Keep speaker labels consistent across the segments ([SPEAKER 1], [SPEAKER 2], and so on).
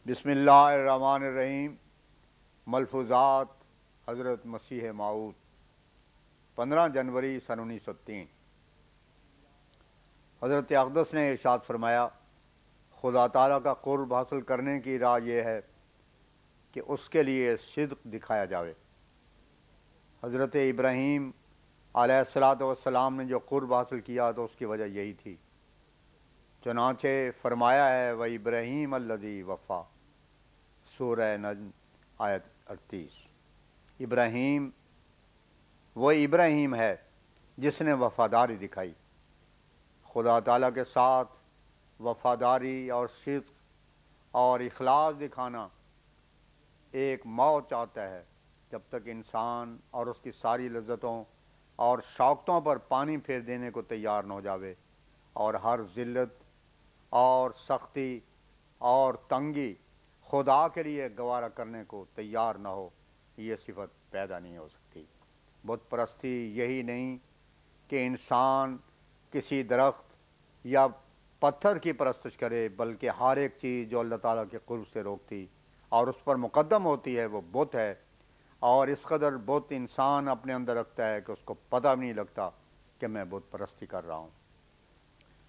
[SPEAKER 1] بسم اللہ الرحمن الرحیم۔ ملفوظات حضرت مسیح موعود 15 جنوری سن 1903۔ حضرت اقدس نے ارشاد فرمایا، خدا تعالیٰ کا قرب حاصل کرنے کی راہ یہ ہے کہ اس کے لیے صدق دکھایا جاوے۔ حضرت ابراہیم علیہ السلام نے جو قرب حاصل کیا تو اس کی وجہ یہی تھی۔ چنانچہ فرمایا ہے وَإِبْرَاهِيمَ الَّذِي وَفَّى، سورہ نجم آیت 38۔ ابراہیم وہ ابراہیم ہے جس نے وفاداری دکھائی۔ خدا تعالیٰ کے ساتھ وفاداری اور صدق اور اخلاص دکھانا ایک موت چاہتا ہے جب تک انسان اور اس کی ساری لذتوں اور شوقتوں پر پانی پھیر دینے کو تیار نہ ہو جاوے اور ہر ذلت اور سختی اور تنگی خدا کے لیے گوارا کرنے کو تیار نہ ہو، یہ صفت پیدا نہیں ہو سکتی۔ بت پرستی یہی نہیں کہ انسان کسی درخت یا پتھر کی پرستش کرے، بلکہ ہر ایک چیز جو اللہ تعالیٰ کے قرب سے روکتی اور اس پر مقدم ہوتی ہے وہ بت ہے، اور اس قدر بت انسان اپنے اندر رکھتا ہے کہ اس کو پتہ بھی نہیں لگتا کہ میں بت پرستی کر رہا ہوں۔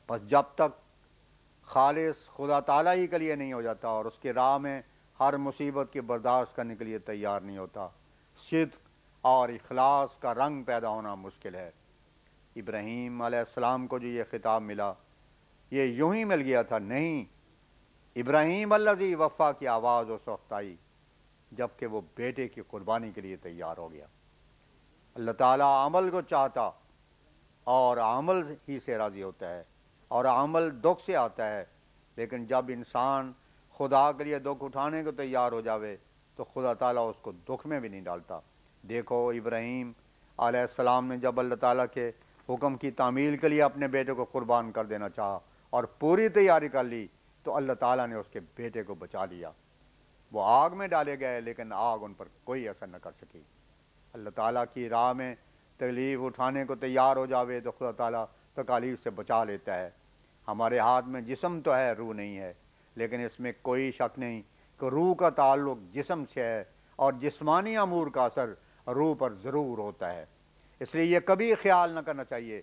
[SPEAKER 1] بس جب تک خالص خدا تعالیٰ ہی کے لیے نہیں ہو جاتا اور اس کی راہ میں ہر مصیبت کی برداشت کرنے کے لیے تیار نہیں ہوتا، صدق اور اخلاص کا رنگ پیدا ہونا مشکل ہے۔ ابراہیم علیہ السلام کو جو یہ خطاب ملا یہ یوں ہی مل گیا تھا؟ نہیں، ابراہیم الذی وفا کی آواز اس وقت آئی جب کہ وہ بیٹے کی قربانی کے لیے تیار ہو گیا۔ اللہ تعالیٰ عمل کو چاہتا اور عمل ہی سے راضی ہوتا ہے، اور عمل دکھ سے آتا ہے، لیکن جب انسان خدا کے لیے دکھ اٹھانے کو تیار ہو جاوے تو خدا تعالیٰ اس کو دکھ میں بھی نہیں ڈالتا۔ دیکھو ابراہیم علیہ السلام نے جب اللہ تعالیٰ کے حکم کی تعمیل کے لیے اپنے بیٹے کو قربان کر دینا چاہا اور پوری تیاری کر لی تو اللہ تعالیٰ نے اس کے بیٹے کو بچا لیا۔ وہ آگ میں ڈالے گئے لیکن آگ ان پر کوئی اثر نہ کر سکی۔ اللہ تعالیٰ کی راہ میں تکلیف اٹھانے کو تیار ہو جاوے تو خدا تعالیٰ تکالیف سے بچا لیتا ہے۔ ہمارے ہاتھ میں جسم تو ہے، روح نہیں ہے، لیکن اس میں کوئی شک نہیں کہ روح کا تعلق جسم سے ہے اور جسمانی امور کا اثر روح پر ضرور ہوتا ہے۔ اس لیے یہ کبھی خیال نہ کرنا چاہیے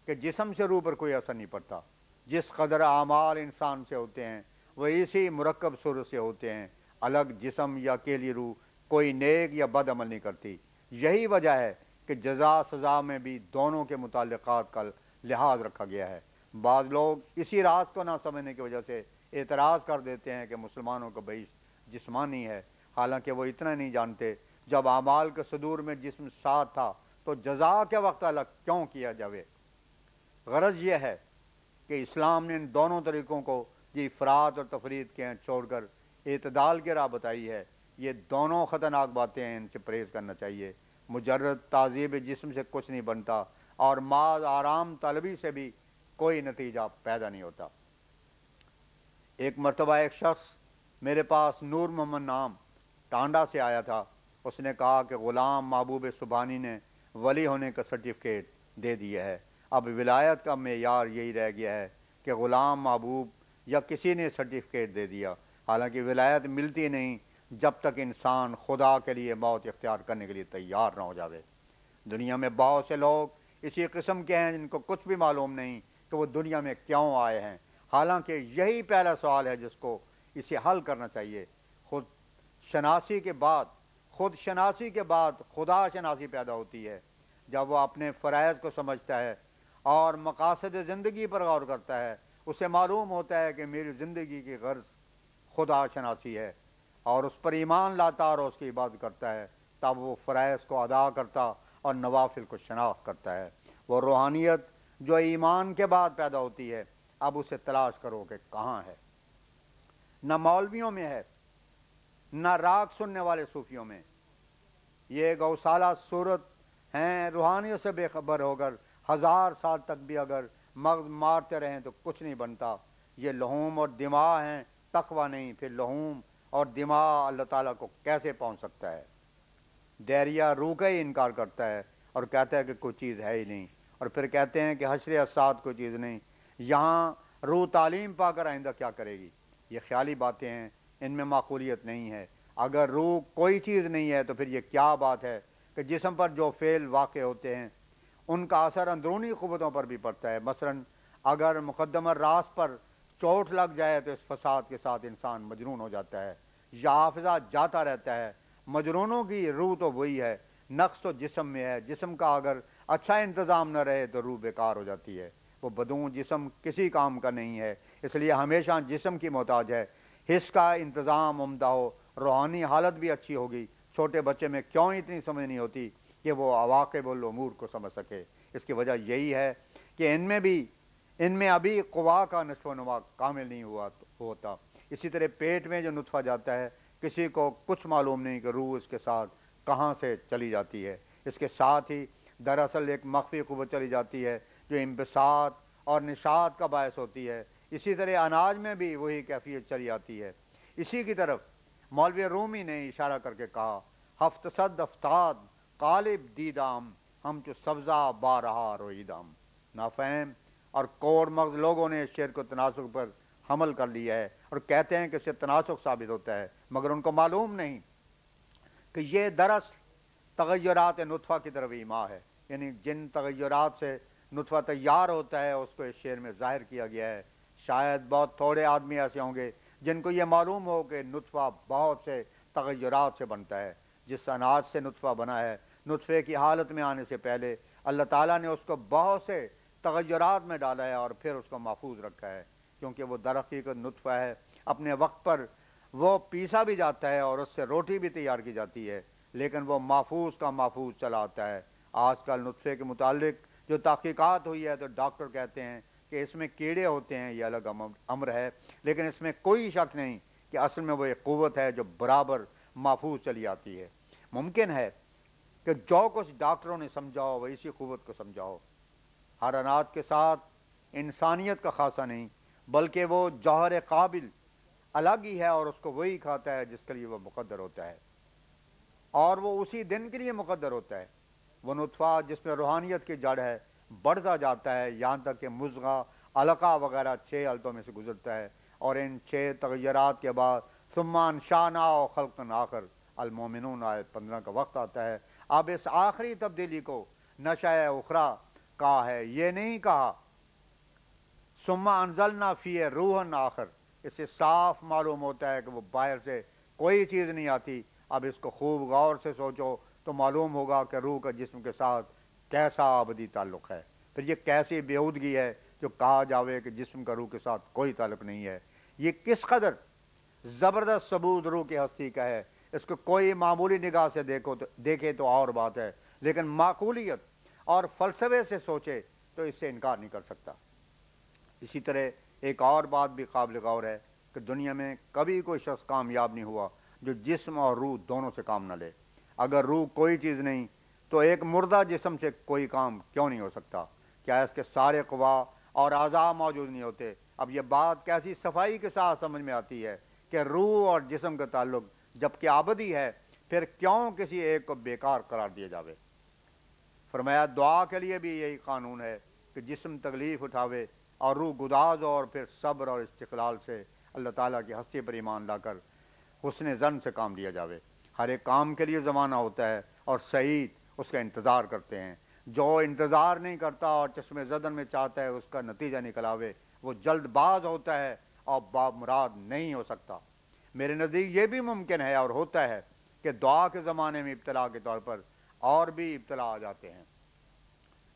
[SPEAKER 1] کہ جسم سے روح پر کوئی اثر نہیں پڑتا۔ جس قدر اعمال انسان سے ہوتے ہیں وہ اسی مرکب صورت سے ہوتے ہیں۔ الگ جسم یا اکیلی روح کوئی نیک یا بد عمل نہیں کرتی۔ یہی وجہ ہے کہ جزا سزا میں بھی دونوں کے متعلقات کا لحاظ رکھا گیا ہے۔ بعض لوگ اسی راز کو نہ سمجھنے کی وجہ سے اعتراض کر دیتے ہیں کہ مسلمانوں کا بہشت جسمانی ہے، حالانکہ وہ اتنا نہیں جانتے جب اعمال کے صدور میں جسم ساتھ تھا تو جزا کے وقت الگ کیوں کیا جاوے؟ غرض یہ ہے کہ اسلام نے ان دونوں طریقوں کو جو افراط اور تفرید کے ہیں چھوڑ کر اعتدال کی راہ بتائی ہے۔ یہ دونوں خطرناک باتیں ہیں، ان سے پرہیز کرنا چاہیے۔ مجرد تعذیب جسم سے کچھ نہیں بنتا اور محض آرام طلبی سے بھی کوئی نتیجہ پیدا نہیں ہوتا۔ ایک مرتبہ ایک شخص میرے پاس نور محمد نام ٹانڈا سے آیا تھا۔ اس نے کہا کہ غلام محبوب سبحانی نے ولی ہونے کا سرٹیفکیٹ دے دیا ہے، اب ولایت کا معیار یہی رہ گیا ہے کہ غلام محبوب یا کسی نے سرٹیفکیٹ دے دیا، حالانکہ ولایت ملتی نہیں جب تک انسان خدا کے لیے موت اختیار کرنے کے لیے تیار نہ ہو جاوے۔ دنیا میں بہت سے لوگ اسی قسم کے ہیں جن کو کچھ بھی معلوم نہیں کہ وہ دنیا میں کیوں آئے ہیں، حالانکہ یہی پہلا سوال ہے جس کو اسے حل کرنا چاہیے۔ خود شناسی کے بعد خدا شناسی پیدا ہوتی ہے۔ جب وہ اپنے فرائض کو سمجھتا ہے اور مقاصد زندگی پر غور کرتا ہے، اسے معلوم ہوتا ہے کہ میری زندگی کی غرض خدا شناسی ہے، اور اس پر ایمان لاتا اور اس کی عبادت کرتا ہے، تب وہ فرائض کو ادا کرتا اور نوافل کو شناخت کرتا ہے۔ وہ روحانیت جو ایمان کے بعد پیدا ہوتی ہے، اب اسے تلاش کرو کہ کہاں ہے۔ نہ مولویوں میں ہے، نہ راگ سننے والے صوفیوں میں۔ یہ گوسالہ صورت ہیں، روحانیت سے بے خبر ہو کر 1000 سال تک بھی اگر مغز مارتے رہیں تو کچھ نہیں بنتا۔ یہ لحوم اور دماغ ہیں، تقویٰ نہیں۔ پھر لحوم اور دماغ اللہ تعالیٰ کو کیسے پہنچ سکتا ہے؟ دیریا روح کا ہی انکار کرتا ہے اور کہتا ہے کہ کوئی چیز ہے ہی نہیں، اور پھر کہتے ہیں کہ حشر اسات کوئی چیز نہیں۔ یہاں روح تعلیم پا کر آئندہ کیا کرے گی؟ یہ خیالی باتیں ہیں، ان میں معقولیت نہیں ہے۔ اگر روح کوئی چیز نہیں ہے تو پھر یہ کیا بات ہے کہ جسم پر جو فعل واقع ہوتے ہیں ان کا اثر اندرونی قوتوں پر بھی پڑتا ہے۔ مثلا اگر مقدمہ راس پر چوٹ لگ جائے تو اس فساد کے ساتھ انسان مجنون ہو جاتا ہے یا حافظہ جاتا رہتا ہے۔ مجنونوں کی روح تو وہی ہے، نقص تو جسم میں ہے۔ جسم کا اگر اچھا انتظام نہ رہے تو روح بیکار ہو جاتی ہے، وہ بدون جسم کسی کام کا نہیں ہے، اس لیے ہمیشہ جسم کی محتاج ہے۔ حص کا انتظام عمدہ ہو، روحانی حالت بھی اچھی ہوگی۔ چھوٹے بچے میں کیوں اتنی سمجھ نہیں ہوتی کہ وہ عواقب الامور کو سمجھ سکے؟ اس کی وجہ یہی ہے کہ ان میں ابھی قوا کا نشو و نما کامل نہیں ہوتا۔ اسی طرح پیٹ میں جو نطفہ جاتا ہے کسی کو کچھ معلوم نہیں کہ روح اس کے ساتھ کہاں سے چلی جاتی ہے۔ اس کے ساتھ ہی دراصل ایک مخفی قوت چلی جاتی ہے جو انبساط اور نشاط کا باعث ہوتی ہے۔ اسی طرح اناج میں بھی وہی کیفیت چلی آتی ہے۔ اسی کی طرف مولوی رومی نے اشارہ کر کے کہا، ہفت صد افتاد قالب دیدام ہم چو سبزہ بارہا رویدام۔ نافہم اور کوڑ مغز لوگوں نے اس شعر کو تناسق پر حمل کر لیا ہے اور کہتے ہیں کہ اس سے تناسق ثابت ہوتا ہے، مگر ان کو معلوم نہیں کہ یہ دراصل تغیرات نطفہ کی طرف ایما ہے، یعنی جن تغیرات سے نطفہ تیار ہوتا ہے اس کو اس شعر میں ظاہر کیا گیا ہے۔ شاید بہت تھوڑے آدمی ایسے ہوں گے جن کو یہ معلوم ہو کہ نطفہ بہت سے تغیرات سے بنتا ہے۔ جس اناج سے نطفہ بنا ہے، نطفے کی حالت میں آنے سے پہلے اللہ تعالیٰ نے اس کو بہت سے تغیرات میں ڈالا ہے اور پھر اس کو محفوظ رکھا ہے، کیونکہ وہ درحقیقت نطفہ ہے۔ اپنے وقت پر وہ پیسا بھی جاتا ہے اور اس سے روٹی بھی تیار کی جاتی ہے، لیکن وہ محفوظ کا محفوظ چلا آتا ہے۔ آج کل نطفے کے متعلق جو تحقیقات ہوئی ہے تو ڈاکٹر کہتے ہیں کہ اس میں کیڑے ہوتے ہیں، یہ الگ امر ہے، لیکن اس میں کوئی شک نہیں کہ اصل میں وہ ایک قوت ہے جو برابر محفوظ چلی آتی ہے۔ ممکن ہے کہ جو کچھ ڈاکٹروں نے سمجھا ہو وہ اسی قوت کو سمجھا ہو۔ ہر اناج کے ساتھ انسانیت کا خاصہ نہیں، بلکہ وہ جوہر قابل الگ ہی ہے اور اس کو وہی کھاتا ہے جس کے لیے وہ مقدر ہوتا ہے، اور وہ اسی دن کے لیے مقدر ہوتا ہے۔ وہ نطفہ جس میں روحانیت کی جڑ ہے بڑھتا جاتا ہے یہاں تک کہ مضغہ، علقہ وغیرہ 6 حالتوں میں سے گزرتا ہے، اور ان 6 تغیرات کے بعد ثم انشأناه خلقا آخر، المومنون آیت 15 کا وقت آتا ہے۔ اب اس آخری تبدیلی کو نشأ اخری کہا ہے، یہ نہیں کہا ثم انزلنا فیہ روحا آخر۔ اس سے صاف معلوم ہوتا ہے کہ وہ باہر سے کوئی چیز نہیں آتی۔ اب اس کو خوب غور سے سوچو تو معلوم ہوگا کہ روح کا جسم کے ساتھ کیسا ابدی تعلق ہے۔ پھر یہ کیسی بیہودگی ہے جو کہا جاوے کہ جسم کا روح کے ساتھ کوئی تعلق نہیں ہے۔ یہ کس قدر زبردست ثبوت روح کی ہستی کا ہے، اس کو کوئی معمولی نگاہ سے دیکھے تو اور بات ہے، لیکن معقولیت اور فلسفے سے سوچے تو اس سے انکار نہیں کر سکتا۔ اسی طرح ایک اور بات بھی قابل غور ہے کہ دنیا میں کبھی کوئی شخص کامیاب نہیں ہوا جو جسم اور روح دونوں سے کام نہ لے۔ اگر روح کوئی چیز نہیں تو ایک مردہ جسم سے کوئی کام کیوں نہیں ہو سکتا؟ کیا اس کے سارے قوا اور اعضاء موجود نہیں ہوتے؟ اب یہ بات کیسی صفائی کے ساتھ سمجھ میں آتی ہے کہ روح اور جسم کا تعلق جبکہ ابدی ہے، پھر کیوں کسی ایک کو بیکار قرار دیا جاوے؟ فرمایا دعا کے لیے بھی یہی قانون ہے کہ جسم تکلیف اٹھاوے اور روح گداز ہو، اور پھر صبر اور استقلال سے اللہ تعالیٰ کی ہستی پر ایمان لا کر حسن ظن سے کام لیا جاوے۔ ہر ایک کام کے لیے زمانہ ہوتا ہے اور سعید اس کا انتظار کرتے ہیں۔ جو انتظار نہیں کرتا اور چشم زدن میں چاہتا ہے اس کا نتیجہ نکلاوے، وہ جلد باز ہوتا ہے اور بامراد نہیں ہو سکتا۔ میرے نزدیک یہ بھی ممکن ہے اور ہوتا ہے کہ دعا کے زمانے میں ابتلا کے طور پر اور بھی ابتلا آ جاتے ہیں،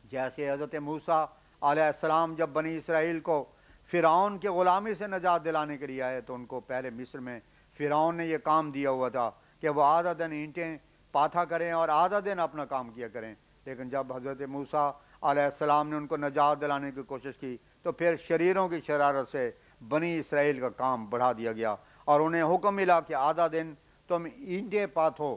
[SPEAKER 1] جیسے حضرت موسیٰ علیہ السلام جب بنی اسرائیل کو فرعون کی غلامی سے نجات دلانے کے لیے آئے تو ان کو پہلے مصر میں فرعون نے یہ کام دیا ہوا تھا کہ وہ آدھا دن اینٹیں پاتھا کریں اور آدھا دن اپنا کام کیا کریں، لیکن جب حضرت موسیٰ علیہ السلام نے ان کو نجات دلانے کی کوشش کی تو پھر شریروں کی شرارت سے بنی اسرائیل کا کام بڑھا دیا گیا اور انہیں حکم ملا کہ آدھا دن تم اینٹیں پاتھو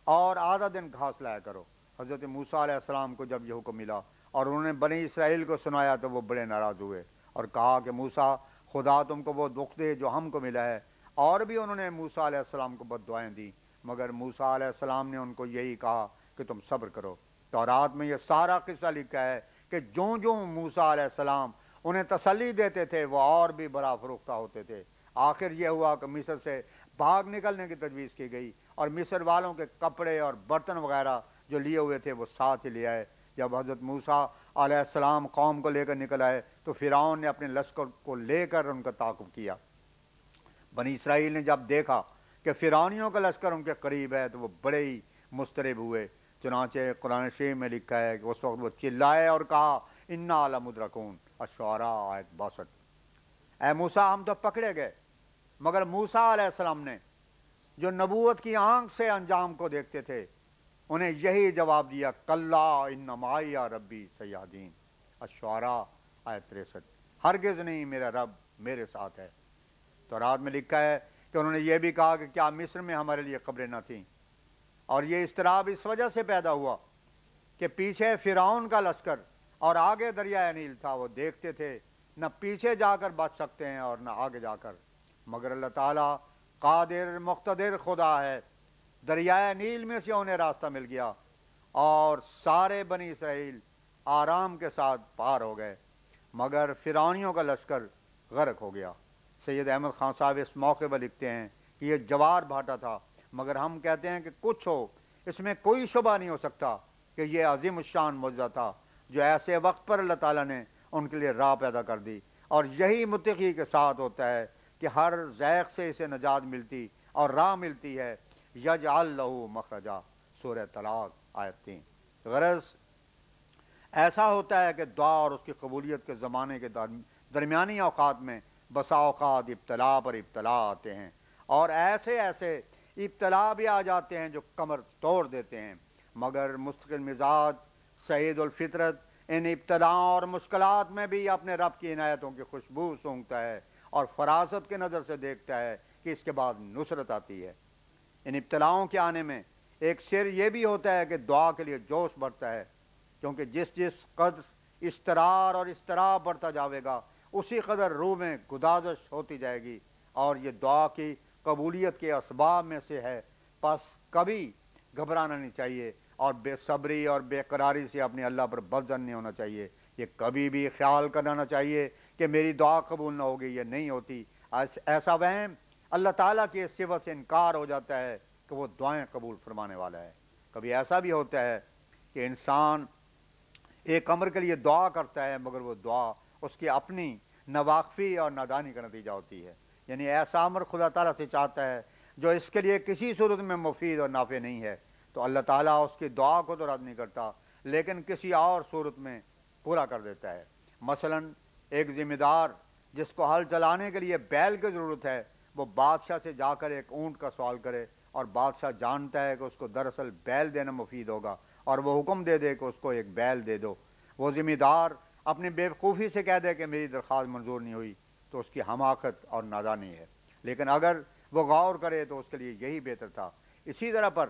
[SPEAKER 1] اور آدھا دن گھاس لایا کرو۔ حضرت موسیٰ علیہ السلام کو جب یہ حکم ملا اور انہوں نے بنی اسرائیل کو سنایا تو وہ بڑے ناراض ہوئے اور کہا کہ موسیٰ خدا تم کو وہ دکھ دے جو ہم کو ملا ہے، اور بھی انہوں نے موسیٰ علیہ السلام کو بد دعائیں دیں، مگر موسیٰ علیہ السلام نے ان کو یہی کہا کہ تم صبر کرو۔ تورات میں یہ سارا قصہ لکھا ہے کہ جوں موسیٰ علیہ السلام انہیں تسلی دیتے تھے وہ اور بھی بڑا فروختہ ہوتے تھے۔ آخر یہ ہوا کہ مصر سے بھاگ نکلنے کی تجویز کی گئی، اور مصر والوں کے کپڑے اور برتن وغیرہ جو لیے ہوئے تھے وہ ساتھ ہی لے آئے۔ جب حضرت موسیٰ علیہ السلام قوم کو لے کر نکل آئے تو فرعون نے اپنے لشکر کو لے کر ان کا تعاقب کیا۔ بنی اسرائیل نے جب دیکھا کہ فرعونیوں کا لشکر ان کے قریب ہے تو وہ بڑے ہی مضطرب ہوئے۔ چنانچہ قرآن شریف میں لکھا ہے کہ اس وقت وہ چلائے اور کہا انا لمدرکون، الشعراء آیت 62۔ اے موسیٰ ہم تو پکڑے گئے، مگر موسیٰ علیہ السلام نے جو نبوت کی آنکھ سے انجام کو دیکھتے تھے انہیں یہی جواب دیا، کلا ان معی ربی سیہدین، الشعراء آیت 63۔ ہرگز نہیں، میرا رب میرے ساتھ ہے۔ تو رات میں لکھا ہے کہ انہوں نے یہ بھی کہا کہ کیا مصر میں ہمارے لیے قبریں نہ تھیں، اور یہ اضطراب اس وجہ سے پیدا ہوا کہ پیچھے فرعون کا لشکر اور آگے دریائے نیل تھا، وہ دیکھتے تھے نہ پیچھے جا کر بچ سکتے ہیں اور نہ آگے جا کر، مگر اللہ تعالیٰ قادر مقتدر خدا ہے۔ دریائے نیل میں سے انہیں راستہ مل گیا اور سارے بنی اسرائیل آرام کے ساتھ پار ہو گئے، مگر فرعونیوں کا لشکر غرق ہو گیا۔ سید احمد خان صاحب اس موقع پر لکھتے ہیں کہ یہ جوار بھاٹا تھا، مگر ہم کہتے ہیں کہ کچھ ہو، اس میں کوئی شبہ نہیں ہو سکتا کہ یہ عظیم الشان معجزہ تھا جو ایسے وقت پر اللہ تعالیٰ نے ان کے لیے راہ پیدا کر دی، اور یہی متقی کے ساتھ ہوتا ہے کہ ہر ضیق سے اسے نجات ملتی اور راہ ملتی ہے۔ یجعل لہ مخرجا، سورہ طلاق آیت 3۔ غرض ایسا ہوتا ہے کہ دعا اور اس کی قبولیت کے زمانے کے درمیانی اوقات میں بسا اوقات ابتلا پر ابتلا آتے ہیں، اور ایسے ابتلا بھی آ جاتے ہیں جو کمر توڑ دیتے ہیں، مگر مستقل مزاج سعید الفطرت ان ابتلاؤں اور مشکلات میں بھی اپنے رب کی عنایتوں کی خوشبو سونگھتا ہے اور فراست کی نظر سے دیکھتا ہے کہ اس کے بعد نصرت آتی ہے۔ ان ابتلاؤں کے آنے میں ایک سر یہ بھی ہوتا ہے کہ دعا کے لیے جوش بڑھتا ہے، کیونکہ جس قدر استرار اور اضطراب بڑھتا جاوے گا اسی قدر روح میں گدازش ہوتی جائے گی، اور یہ دعا کی قبولیت کے اسباب میں سے ہے۔ پس کبھی گھبرانا نہیں چاہیے اور بے صبری اور بے قراری سے اپنے اللہ پر بدظن نہیں ہونا چاہیے۔ یہ کبھی بھی خیال کرنا چاہیے کہ میری دعا قبول نہ ہوگی، یہ نہیں ہوتی۔ ایسا وہم اللہ تعالیٰ کی اس صفت سے انکار ہو جاتا ہے کہ وہ دعائیں قبول فرمانے والا ہے۔ کبھی ایسا بھی ہوتا ہے کہ انسان ایک امر کے لیے دعا کرتا ہے مگر وہ دعا اس کی اپنی ناواقفی اور نادانی کا نتیجہ ہوتی ہے، یعنی ایسا امر خدا تعالیٰ سے چاہتا ہے جو اس کے لیے کسی صورت میں مفید اور نافع نہیں ہے، تو اللہ تعالیٰ اس کی دعا کو تو رد نہیں کرتا لیکن کسی اور صورت میں پورا کر دیتا ہے۔ مثلا ایک ذمہ دار جس کو ہل چلانے کے لیے بیل کی ضرورت ہے، وہ بادشاہ سے جا کر ایک اونٹ کا سوال کرے، اور بادشاہ جانتا ہے کہ اس کو دراصل بیل دینا مفید ہوگا، اور وہ حکم دے دے کہ اس کو ایک بیل دے دو۔ وہ ذمہ دار اپنی بے وقوفی سے کہہ دے کہ میری درخواست منظور نہیں ہوئی، تو اس کی حماقت اور نادانی ہے، لیکن اگر وہ غور کرے تو اس کے لیے یہی بہتر تھا۔ اسی طرح پر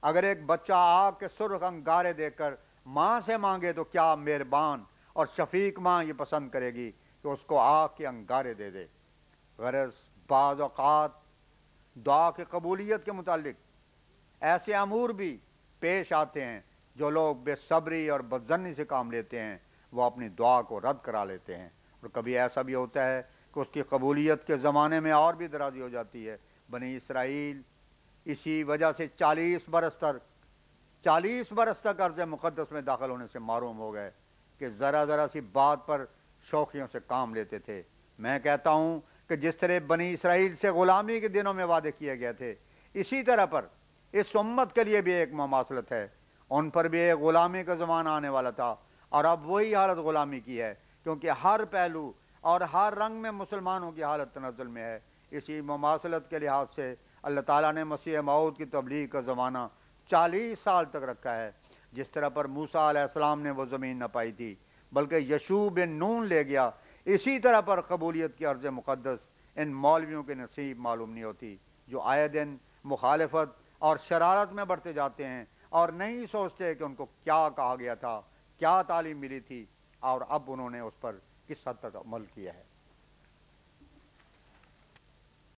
[SPEAKER 1] اگر ایک بچہ آگ کے سرخ انگارے دیکھ کر ماں سے مانگے تو کیا مہربان اور شفیق ماں یہ پسند کرے گی کہ اس کو آگ کے انگارے دے دے۔ غرض بعض اوقات دعا کی قبولیت کے متعلق ایسے امور بھی پیش آتے ہیں جو لوگ بے صبری اور بدظنی سے کام لیتے ہیں، وہ اپنی دعا کو رد کرا لیتے ہیں، اور کبھی ایسا بھی ہوتا ہے کہ اس کی قبولیت کے زمانے میں اور بھی درازی ہو جاتی ہے۔ بنی اسرائیل اسی وجہ سے 40 برس تک ارض مقدس میں داخل ہونے سے محروم ہو گئے کہ ذرا سی بات پر شوخیوں سے کام لیتے تھے۔ میں کہتا ہوں کہ جس طرح بنی اسرائیل سے غلامی کے دنوں میں وعدے کیے گئے تھے، اسی طرح پر اس امت کے لیے بھی ایک مماثلت ہے۔ ان پر بھی ایک غلامی کا زمانہ آنے والا تھا، اور اب وہی حالت غلامی کی ہے، کیونکہ ہر پہلو اور ہر رنگ میں مسلمانوں کی حالت تنزل میں ہے۔ اسی مماثلت کے لحاظ سے اللہ تعالیٰ نے مسیح موعود کی تبلیغ کا زمانہ 40 سال تک رکھا ہے۔ جس طرح پر موسیٰ علیہ السلام نے وہ زمین نہ پائی تھی بلکہ یشوع بن نون لے گیا، اسی طرح پر قبولیت کی ارض مقدس ان مولویوں کے نصیب معلوم نہیں ہوتی جو آئے دن مخالفت اور شرارت میں بڑھتے جاتے ہیں اور نہیں سوچتے کہ ان کو کیا کہا گیا تھا، کیا تعلیم ملی تھی، اور اب انہوں نے اس پر کس حد تک عمل کیا ہے۔